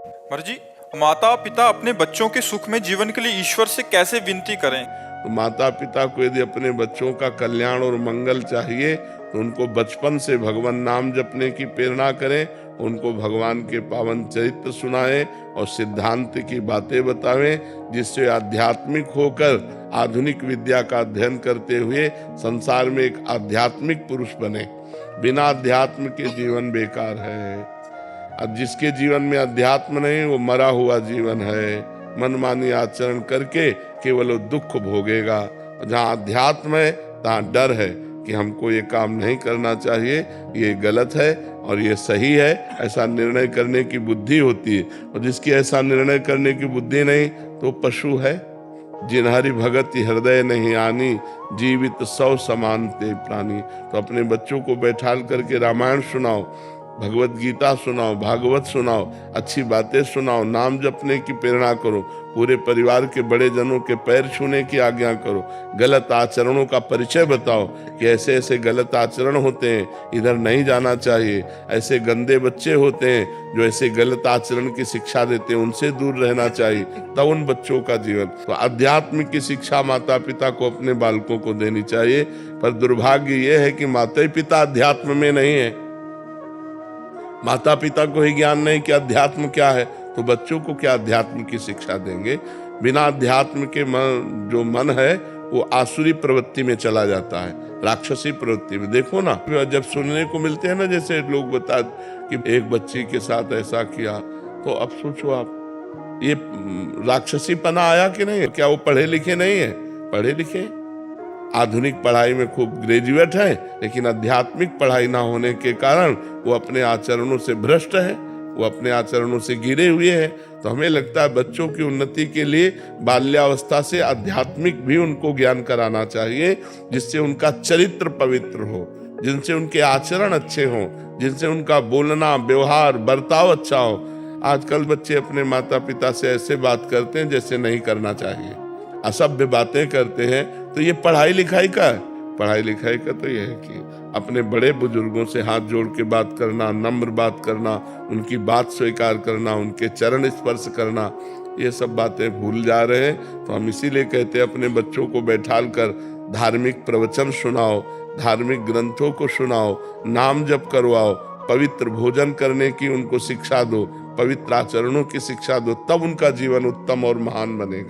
जी, माता पिता अपने बच्चों के सुख में जीवन के लिए ईश्वर से कैसे विनती करें? तो माता पिता को यदि अपने बच्चों का कल्याण और मंगल चाहिए तो उनको बचपन से भगवान नाम जपने की प्रेरणा करें, उनको भगवान के पावन चरित्र सुनाएं और सिद्धांत की बातें बतावें, जिससे आध्यात्मिक होकर आधुनिक विद्या का अध्ययन करते हुए संसार में एक आध्यात्मिक पुरुष बने। बिना अध्यात्म के जीवन बेकार है। अब जिसके जीवन में अध्यात्म नहीं, वो मरा हुआ जीवन है। मनमानी आचरण करके केवल वो दुख भोगेगा। जहाँ अध्यात्म है तहाँ डर है कि हमको ये काम नहीं करना चाहिए, ये गलत है और ये सही है, ऐसा निर्णय करने की बुद्धि होती है। और जिसकी ऐसा निर्णय करने की बुद्धि नहीं तो पशु है। जिन हरि भगत हृदय नहीं आनी, जीवित सौ समान ते प्राणी। तो अपने बच्चों को बैठाल करके रामायण सुनाओ, भगवत गीता सुनाओ, भागवत सुनाओ, अच्छी बातें सुनाओ, नाम जपने की प्रेरणा करो, पूरे परिवार के बड़े जनों के पैर छूने की आज्ञा करो, गलत आचरणों का परिचय बताओ कि ऐसे ऐसे गलत आचरण होते हैं, इधर नहीं जाना चाहिए, ऐसे गंदे बच्चे होते हैं जो ऐसे गलत आचरण की शिक्षा देते हैं, उनसे दूर रहना चाहिए। तब उन बच्चों का जीवन। तो अध्यात्म की शिक्षा माता पिता को अपने बालकों को देनी चाहिए। पर दुर्भाग्य यह है कि माता पिता अध्यात्म में नहीं है। माता पिता को ही ज्ञान नहीं कि अध्यात्म क्या है, तो बच्चों को क्या अध्यात्म की शिक्षा देंगे? बिना अध्यात्म के जो मन है वो आसुरी प्रवृत्ति में चला जाता है, राक्षसी प्रवृत्ति में। देखो ना, जब सुनने को मिलते हैं ना, जैसे लोग बता कि एक बच्ची के साथ ऐसा किया, तो अब सोचो आप, ये राक्षसी पना आया कि नहीं? क्या वो पढ़े लिखे नहीं है? पढ़े लिखे, आधुनिक पढ़ाई में खूब ग्रेजुएट है, लेकिन आध्यात्मिक पढ़ाई ना होने के कारण वो अपने आचरणों से भ्रष्ट है, वो अपने आचरणों से गिरे हुए हैं। तो हमें लगता है बच्चों की उन्नति के लिए बाल्यावस्था से आध्यात्मिक भी उनको ज्ञान कराना चाहिए, जिससे उनका चरित्र पवित्र हो, जिनसे उनके आचरण अच्छे हों, जिनसे उनका बोलना, व्यवहार, बर्ताव अच्छा हो। आजकल बच्चे अपने माता पिता से ऐसे बात करते हैं जैसे नहीं करना चाहिए, असभ्य बातें करते हैं। तो ये पढ़ाई लिखाई का है? पढ़ाई लिखाई का तो ये है कि अपने बड़े बुजुर्गों से हाथ जोड़ के बात करना, नम्र बात करना, उनकी बात स्वीकार करना, उनके चरण स्पर्श करना, ये सब बातें भूल जा रहे हैं। तो हम इसीलिए कहते हैं अपने बच्चों को बैठाल कर धार्मिक प्रवचन सुनाओ, धार्मिक ग्रंथों को सुनाओ, नाम जप करवाओ, पवित्र भोजन करने की उनको शिक्षा दो, पवित्र आचरणों की शिक्षा दो, तब उनका जीवन उत्तम और महान बनेगा।